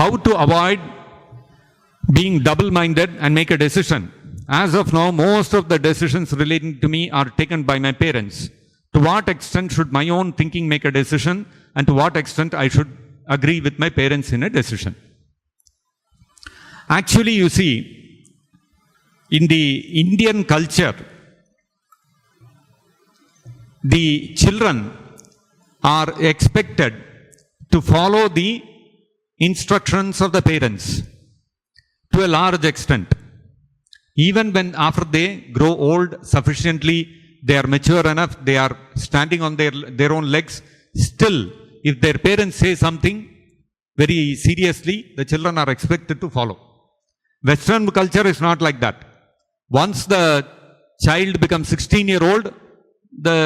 how to avoid being double-minded and make a decision. As of now, most of the decisions relating to me are taken by my parents. To what extent should my own thinking make a decision, and to what extent I should agree with my parents in a decision? Actually, you see, in the Indian culture, the children are expected to follow the instructions of the parents to a large extent. Even when after they grow old sufficiently, they are mature enough, they are standing on their own legs, still, if their parents say something very seriously, the children are expected to follow. Western culture is not like that. Once the child becomes 16-year-old, the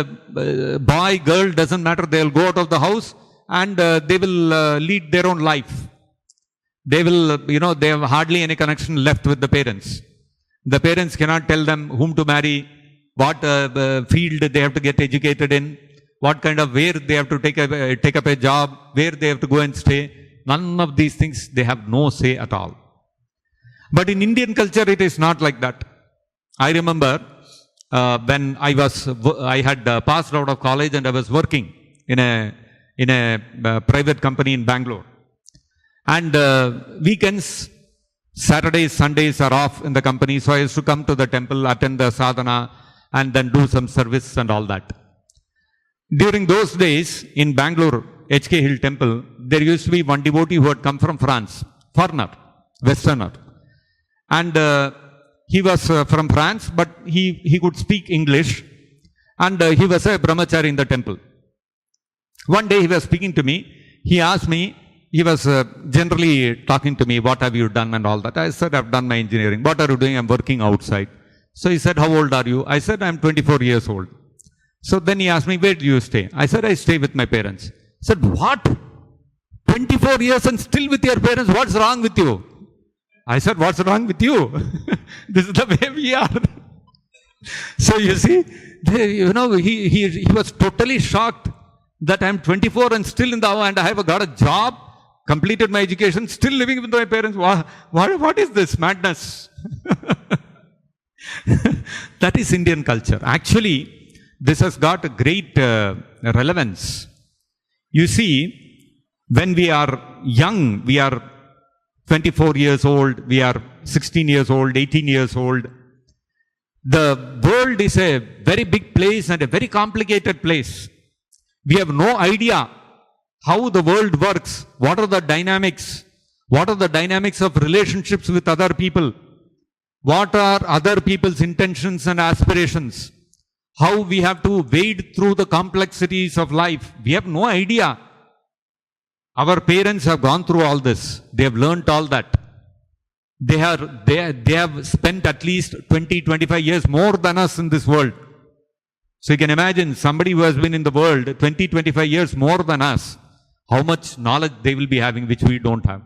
boy, girl, doesn't matter, they will go out of the house and they will lead their own life. They will, they have hardly any connection left with the parents. The parents cannot tell them whom to marry, what field they have to get educated in, what kind of, where they have to take up a job, where they have to go and stay. None of these things, they have no say at all. But in Indian culture, it is not like that. I remember when I had passed out of college and I was working in a private company in Bangalore. And weekends, Saturdays, Sundays are off in the company, so I used to come to the temple, attend the sadhana, and then do some service and all that. During those days, in Bangalore, HK Hill Temple, there used to be one devotee who had come from France, foreigner, Westerner. And he was from France, but he could speak English, and he was a brahmachari in the temple. One day he was speaking to me, he asked me, he was generally talking to me, what have you done and all that. I said, I've done my engineering. What are you doing? I'm working outside. So he said, how old are you? I said, I'm 24 years old. So then he asked me, where do you stay? I said, I stay with my parents. He said, what? 24 years and still with your parents? What's wrong with you? I said, what's wrong with you? This is the way we are. So you see, he was totally shocked that I'm 24 and still in the house and I have got a job, completed my education, still living with my parents. What is this madness? That is Indian culture. Actually, this has got a great relevance. You see, when we are young, we are 24 years old, we are 16 years old, 18 years old. The world is a very big place and a very complicated place. We have no idea how the world works, what are the dynamics of relationships with other people, what are other people's intentions and aspirations, how we have to wade through the complexities of life. We have no idea. Our parents have gone through all this. They have learnt all that. They have spent at least 20, 25 years more than us in this world. So you can imagine somebody who has been in the world 20, 25 years more than us, how much knowledge they will be having which we don't have.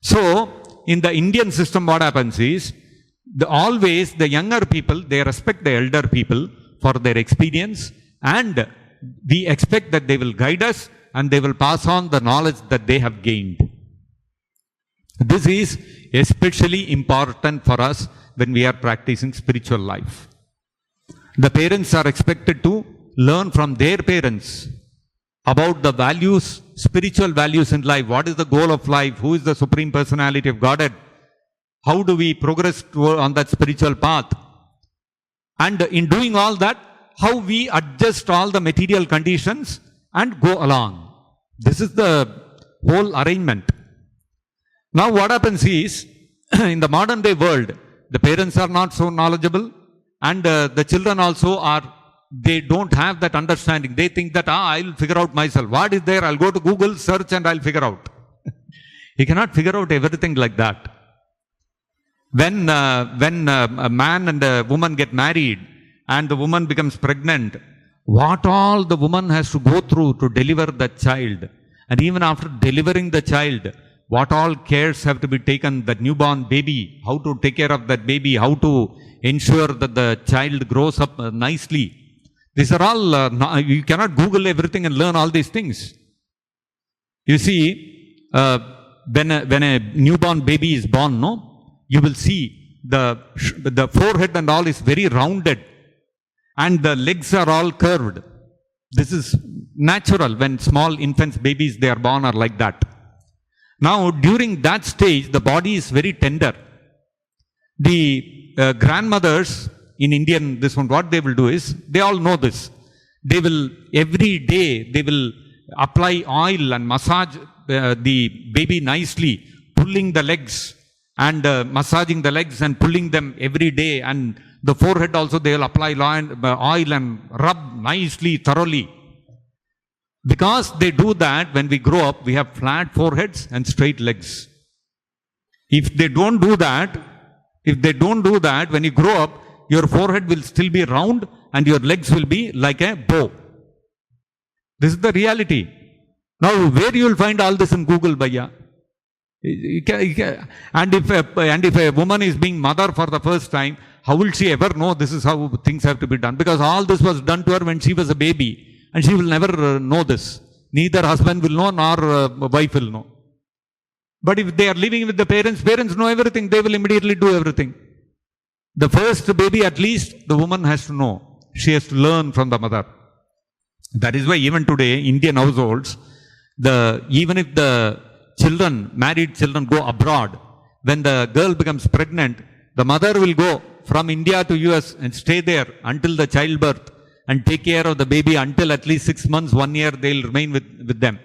So in the Indian system, what happens is, always the younger people, they respect the elder people for their experience, and we expect that they will guide us and they will pass on the knowledge that they have gained. This is especially important for us when we are practicing spiritual life. The parents are expected to learn from their parents about the values, spiritual values in life. What is the goal of life? Who is the Supreme Personality of Godhead? How do we progress on that spiritual path? And in doing all that, how we adjust all the material conditions and go along. This is the whole arrangement. Now what happens is, in the modern day world, the parents are not so knowledgeable, and the children also they don't have that understanding. They think that, I'll figure out myself. What is there? I'll go to Google, search, and I'll figure out. You cannot figure out everything like that. When a man and a woman get married, and the woman becomes pregnant, what all the woman has to go through to deliver that child. And even after delivering the child, what all cares have to be taken, that newborn baby, how to take care of that baby, how to ensure that the child grows up nicely. These are all, you cannot Google everything and learn all these things. You see, when a newborn baby is born, no, you will see the forehead and all is very rounded and the legs are all curved. This is natural. When small infants, babies, they are born are like that. Now, during that stage, the body is very tender. The grandmothers in Indian, this one, what they will do is, they all know this. They will, every day, they will apply oil and massage the baby nicely, pulling the legs and massaging the legs and pulling them every day. And the forehead also, they will apply oil and rub nicely, thoroughly. Because they do that, when we grow up, we have flat foreheads and straight legs. If they don't do that, when you grow up, your forehead will still be round and your legs will be like a bow. This is the reality. Now, where you will find all this in Google, Bhaiya? And if a woman is being mother for the first time, how will she ever know this is how things have to be done? Because all this was done to her when she was a baby. And she will never know this. Neither husband will know, nor wife will know. But if they are living with the parents, parents know everything. They will immediately do everything. The first baby, at least, the woman has to know. She has to learn from the mother. That is why even today, Indian households, even if the children, married children, go abroad, when the girl becomes pregnant, the mother will go from India to US and stay there until the childbirth and take care of the baby until at least 6 months, 1 year, they will remain with them.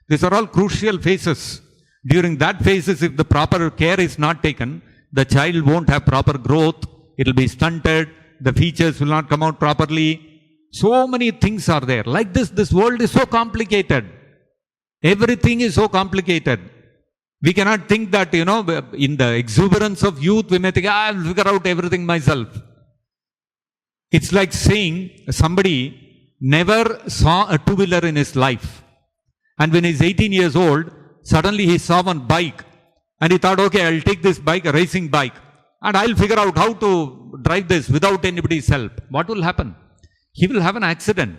These are all crucial phases. During that phases, if the proper care is not taken, the child won't have proper growth, it will be stunted, the features will not come out properly. So many things are there. Like this world is so complicated. Everything is so complicated. We cannot think that, in the exuberance of youth, we may think, I'll figure out everything myself. It's like saying somebody never saw a two-wheeler in his life. And when he's 18 years old, suddenly he saw one bike. And he thought, okay, I'll take this bike, a racing bike. And I'll figure out how to drive this without anybody's help. What will happen? He will have an accident.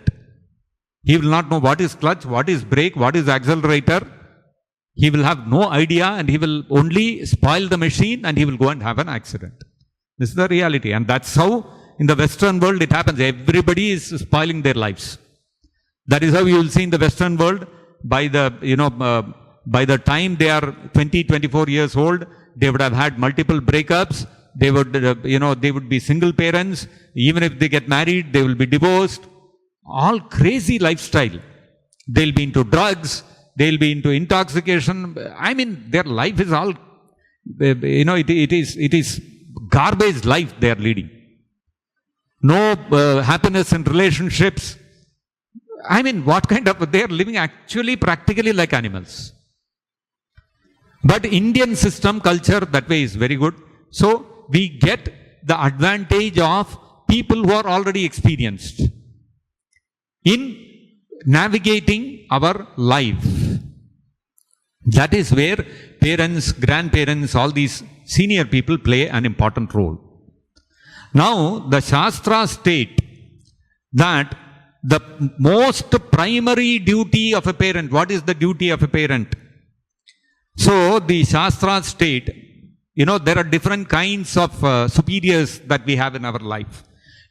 He will not know what is clutch, what is brake, what is accelerator. He will have no idea and he will only spoil the machine and he will go and have an accident. This is the reality. And that's how in the Western world it happens. Everybody is spoiling their lives. That is how you will see in the Western world, by the time they are 20, 24 years old, they would have had multiple breakups. They would be single parents. Even if they get married, they will be divorced. All crazy lifestyle. They'll be into drugs. They'll be into intoxication. I mean, their life is all, it is garbage life they are leading. No happiness in relationships. I mean, what kind of, they are living actually practically like animals. But Indian system, culture, that way is very good. So, we get the advantage of people who are already experienced in navigating our life. That is where parents, grandparents, all these senior people play an important role. Now, the Shastras state that the most primary duty of a parent, what is the duty of a parent? So, the Shastras state, there are different kinds of superiors that we have in our life.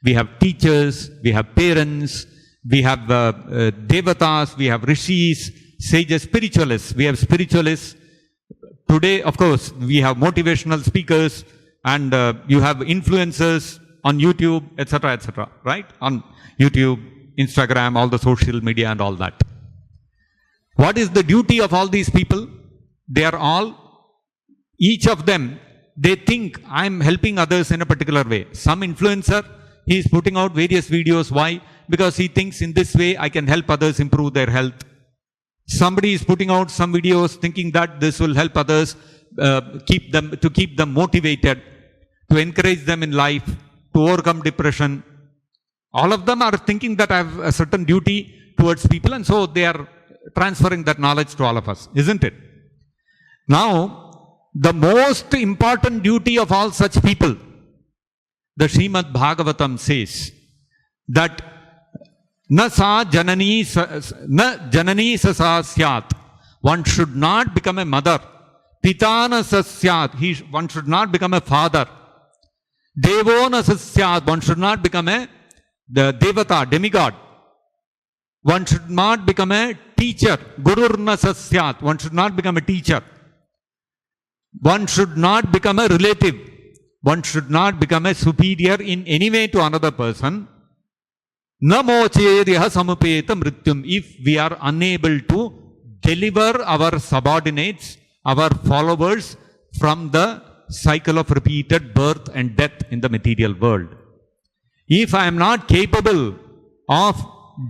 We have teachers, we have parents, we have devatas, we have rishis, sages, spiritualists. We have spiritualists. Today, of course, we have motivational speakers and you have influencers on YouTube, etc., right? On YouTube, Instagram, all the social media and all that. What is the duty of all these people? They are all, each of them, they think I'm helping others in a particular way. Some influencer, he is putting out various videos. Why? Because he thinks in this way I can help others improve their health. Somebody is putting out some videos thinking that this will help others keep them motivated, to encourage them in life, to overcome depression. All of them are thinking that I have a certain duty towards people, and so they are transferring that knowledge to all of us, isn't it? Now, the most important duty of all such people, the Srimad Bhagavatam says that na janani sa syat One should not become a mother. Pitana sasyat. One should not become a father. Devona sasyat. One should not become the devata, demigod. One should not become a teacher. Gururna sasyat. One should not become a teacher. One should not become a relative. One should not become a superior in any way to another person. Namochedyaha samupeta mrityum. If we are unable to deliver our subordinates, our followers from the cycle of repeated birth and death in the material world. If I am not capable of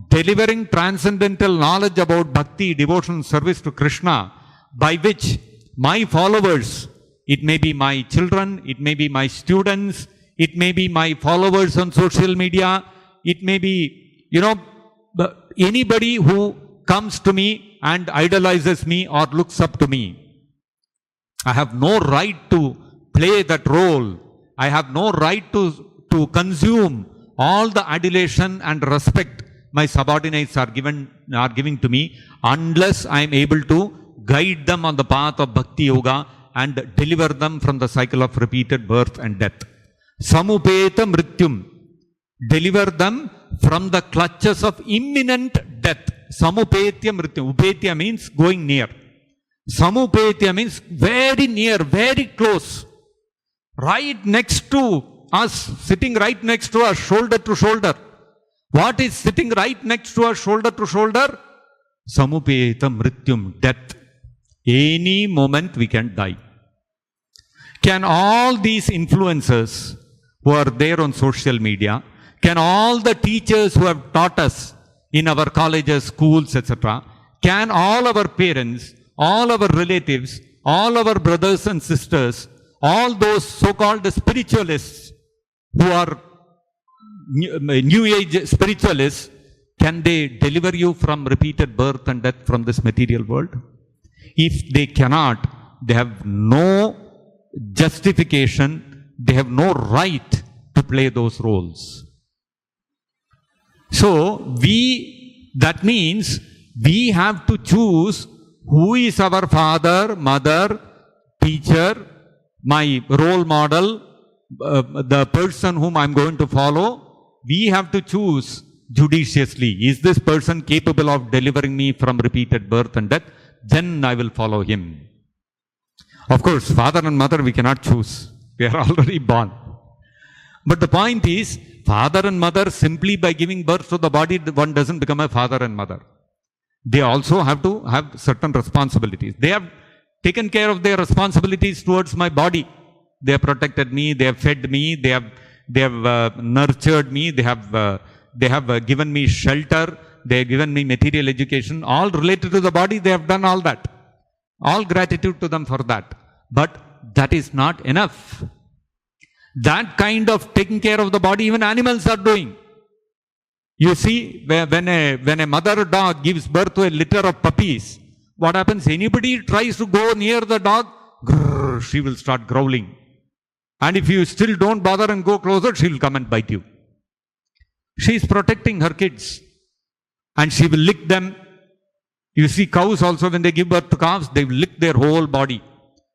delivering transcendental knowledge about bhakti, devotion, service to Krishna, by which my followers, it may be my children, it may be my students, it may be my followers on social media, it may be, anybody who comes to me and idolizes me or looks up to me. I have no right to play that role. I have no right to consume all the adulation and respect my subordinates are giving to me unless I am able to guide them on the path of Bhakti Yoga and deliver them from the cycle of repeated birth and death. Samupeta mrityum. Deliver them from the clutches of imminent death. Samupetya mrityum. Upetya means going near. Samupetya means very near, very close. Right next to us, sitting right next to us, shoulder to shoulder. What is sitting right next to us, shoulder to shoulder? Samupeta mrityum, death. Any moment we can die. Can all these influencers who are there on social media, can all the teachers who have taught us in our colleges, schools, etc., can all our parents, all our relatives, all our brothers and sisters, all those so-called spiritualists who are New Age spiritualists, can they deliver you from repeated birth and death from this material world? If they cannot, they have no justification, they have no right to play those roles. So, that means we have to choose who is our father, mother, teacher, my role model, the person whom I am going to follow. We have to choose judiciously. Is this person capable of delivering me from repeated birth and death? Then I will follow him. Of course, father and mother we cannot choose. We are already born. But the point is, father and mother, simply by giving birth to the body, one doesn't become a father and mother. They also have to have certain responsibilities. They have taken care of their responsibilities towards my body. They have protected me, they have fed me, they have nurtured me, they have given me shelter, they have given me material education, all related to the body. They have done all that. All gratitude to them for that. But that is not enough. That kind of taking care of the body, even animals are doing. You see, when a mother dog gives birth to a litter of puppies, what happens? Anybody tries to go near the dog, grrr, she will start growling. And if you still don't bother and go closer, she will come and bite you. She is protecting her kids. And she will lick them. You see cows also, when they give birth to calves, they will lick their whole body.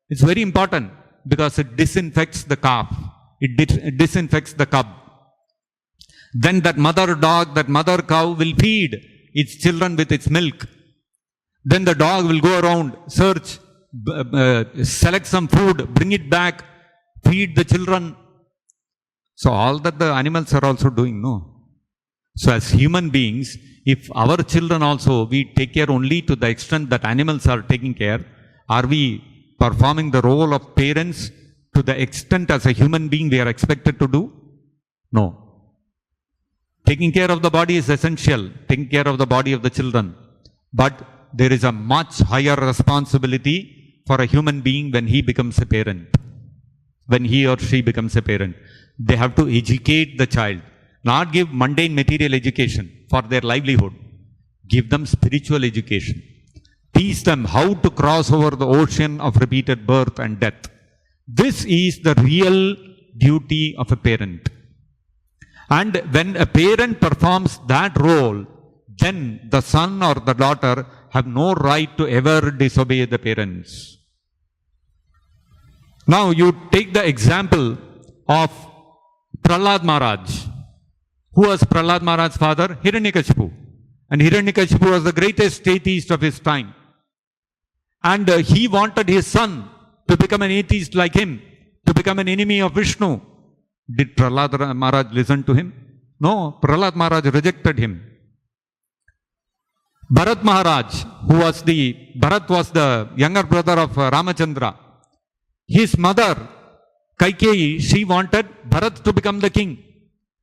It's very important because it disinfects the calf. It disinfects the cub. Then that mother dog, that mother cow will feed its children with its milk. Then the dog will go around, search, select some food, bring it back, feed the children. So all that the animals are also doing, no? So as human beings, if our children also, we take care only to the extent that animals are taking care, are we performing the role of parents to the extent as a human being we are expected to do? No. Taking care of the body is essential, taking care of the body of the children. But there is a much higher responsibility for a human being when he becomes a parent. When he or she becomes a parent. They have to educate the child. Not give mundane material education for their livelihood. Give them spiritual education. Teach them how to cross over the ocean of repeated birth and death. This is the real duty of a parent. And when a parent performs that role, then the son or the daughter have no right to ever disobey the parents. Now you take the example of Prahlad Maharaj. Who was Prahlad Maharaj's father? Hiranyakashipu. And Hiranyakashipu was the greatest atheist of his time. And he wanted his son to become an atheist like him, to become an enemy of Vishnu. Did Prahlad Maharaj listen to him? No, Prahlad Maharaj rejected him. Bharat Maharaj, Bharat was the younger brother of Ramachandra. His mother, Kaikeyi, she wanted Bharat to become the king.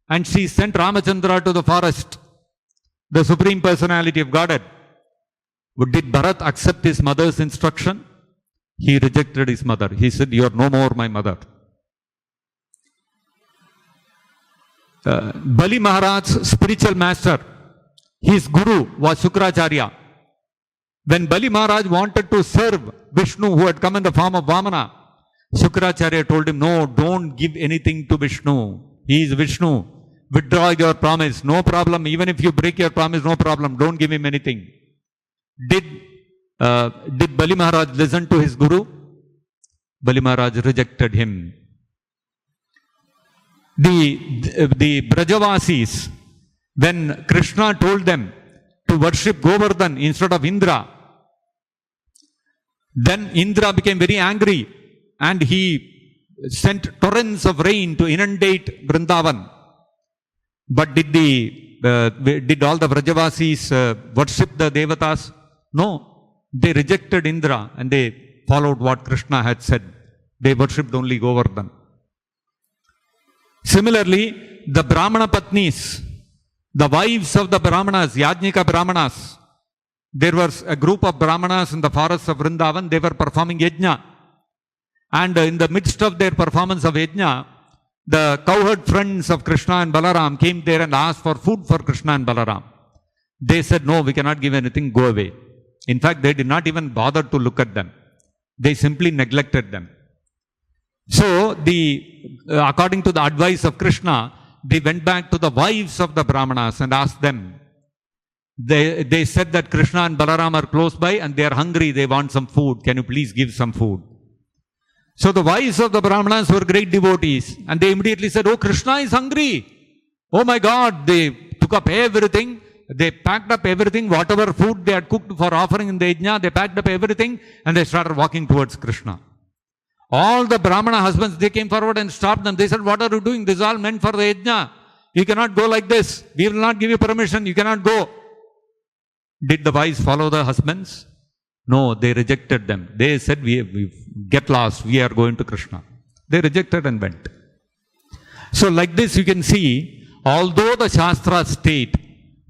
And she sent Ramachandra to the forest, the Supreme Personality of Godhead. Did Bharat accept his mother's instruction? He rejected his mother. He said, "You are no more my mother." Bali Maharaj's spiritual master, his guru was Shukracharya. When Bali Maharaj wanted to serve Vishnu, who had come in the form of Vamana, Shukracharya told him, "No, don't give anything to Vishnu. He is Vishnu. Withdraw your promise. No problem. Even if you break your promise, no problem. Don't give him anything." Did Bali Maharaj listen to his guru? Bali Maharaj rejected him. The Brajavasis, when Krishna told them to worship Govardhan instead of Indra, then Indra became very angry and he sent torrents of rain to inundate Vrindavan. But did all the Brajavasis worship the Devatas? No. They rejected Indra and they followed what Krishna had said. They worshipped only Govardhan. Similarly, the Brahmana Patnis, the wives of the Brahmanas, Yajnika Brahmanas, there was a group of Brahmanas in the forests of Vrindavan. They were performing yajna. And in the midst of their performance of yajna, the cowherd friends of Krishna and Balaram came there and asked for food for Krishna and Balaram. They said, "No, we cannot give anything, go away." In fact, they did not even bother to look at them. They simply neglected them. So, according to the advice of Krishna, they went back to the wives of the Brahmanas and asked them. They said that Krishna and Balaram are close by and they are hungry, they want some food. Can you please give some food? So the wives of the Brahmanas were great devotees and they immediately said, "Oh, Krishna is hungry. Oh my God." They took up everything. They packed up everything, whatever food they had cooked for offering in the yajna, they packed up everything and they started walking towards Krishna. All the Brahmana husbands, they came forward and stopped them. They said, "What are you doing? This is all meant for the yajna. You cannot go like this. We will not give you permission. You cannot go." Did the wives follow the husbands? No, they rejected them. They said, we get lost. We are going to Krishna. They rejected and went. So like this you can see, although the Shastras state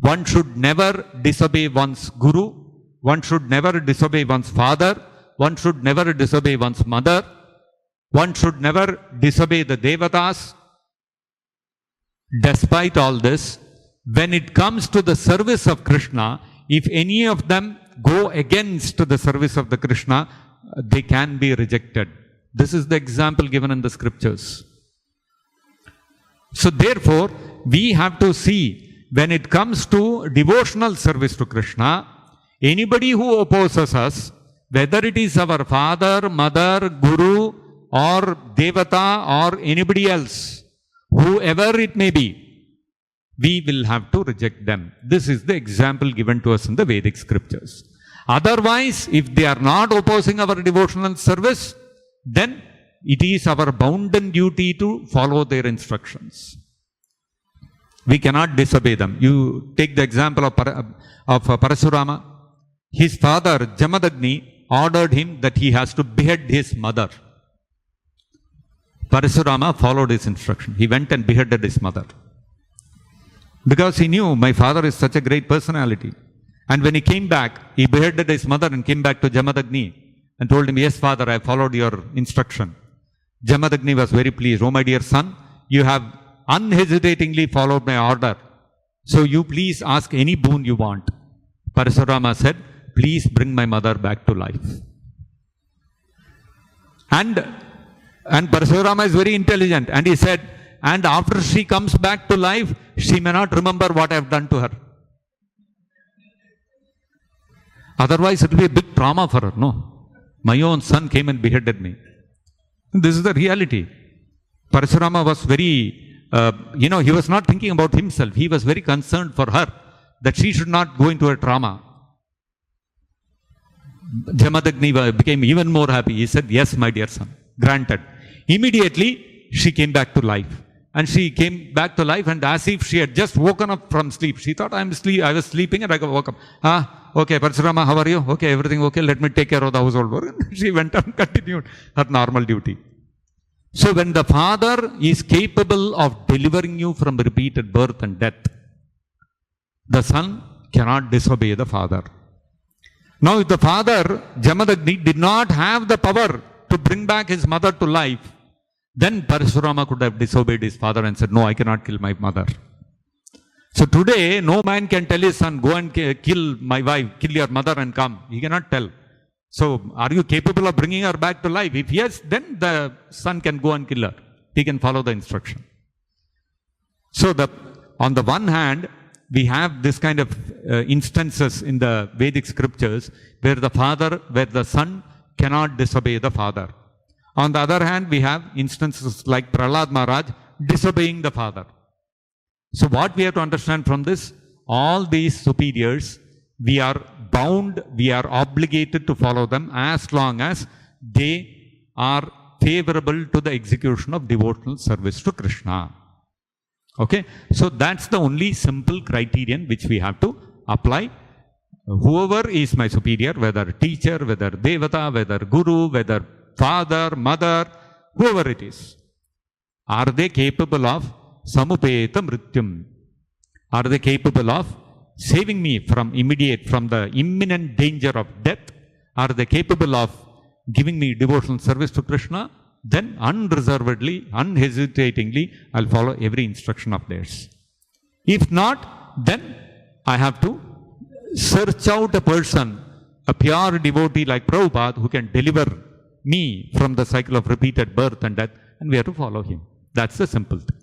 one should never disobey one's guru, one should never disobey one's father, one should never disobey one's mother, one should never disobey the Devatas. Despite all this, when it comes to the service of Krishna, if any of them go against the service of the Krishna, they can be rejected. This is the example given in the scriptures. So therefore, we have to see, when it comes to devotional service to Krishna, anybody who opposes us, whether it is our father, mother, guru, or devata, or anybody else, whoever it may be, we will have to reject them. This is the example given to us in the Vedic scriptures. Otherwise, if they are not opposing our devotional service, then it is our bounden duty to follow their instructions. We cannot disobey them. You take the example of Parasurama. His father, Jamadagni, ordered him that he has to behead his mother. Parasurama followed his instruction. He went and beheaded his mother. Because he knew, my father is such a great personality. And when he came back, he beheaded his mother and came back to Jamadagni and told him, "Yes, father, I followed your instruction." Jamadagni was very pleased. "Oh, my dear son, you have unhesitatingly followed my order. So you please ask any boon you want." Parasurama said, "Please bring my mother back to life." And Parasurama is very intelligent. And he said, "And after she comes back to life, she may not remember what I have done to her." Otherwise, it will be a big trauma for her. No. My own son came and beheaded me. This is the reality. Parashurama was very, he was not thinking about himself. He was very concerned for her, that she should not go into a trauma. Jamadagni became even more happy. He said, yes, my dear son, granted. Immediately, she came back to life. And she came back to life, and as if she had just woken up from sleep. She thought, I was sleeping and I woke up. Okay, Parashurama, how are you? Okay, everything okay. Let me take care of the household work. She went on and continued her normal duty. So when the father is capable of delivering you from repeated birth and death, the son cannot disobey the father. Now if the father, Jamadagni, did not have the power to bring back his mother to life, then Parashurama could have disobeyed his father and said, no, I cannot kill my mother. So today, no man can tell his son, go and kill my wife, kill your mother and come. He cannot tell. So, are you capable of bringing her back to life? If yes, then the son can go and kill her. He can follow the instruction. So, on the one hand, we have this kind of instances in the Vedic scriptures where the son cannot disobey the father. On the other hand, we have instances like Prahlad Maharaj disobeying the father. So what we have to understand from this, all these superiors, we are bound, we are obligated to follow them as long as they are favorable to the execution of devotional service to Krishna. Okay, so that's the only simple criterion which we have to apply. Whoever is my superior, whether teacher, whether devata, whether guru, whether father, mother, whoever it is, are they capable of samupeta mrityum? Are they capable of saving me from the imminent danger of death? Are they capable of giving me devotional service to Krishna? Then unreservedly, unhesitatingly, I'll follow every instruction of theirs. If not, then I have to search out a person, a pure devotee like Prabhupada, who can deliver me from the cycle of repeated birth and death, and we have to follow him. That's the simple thing.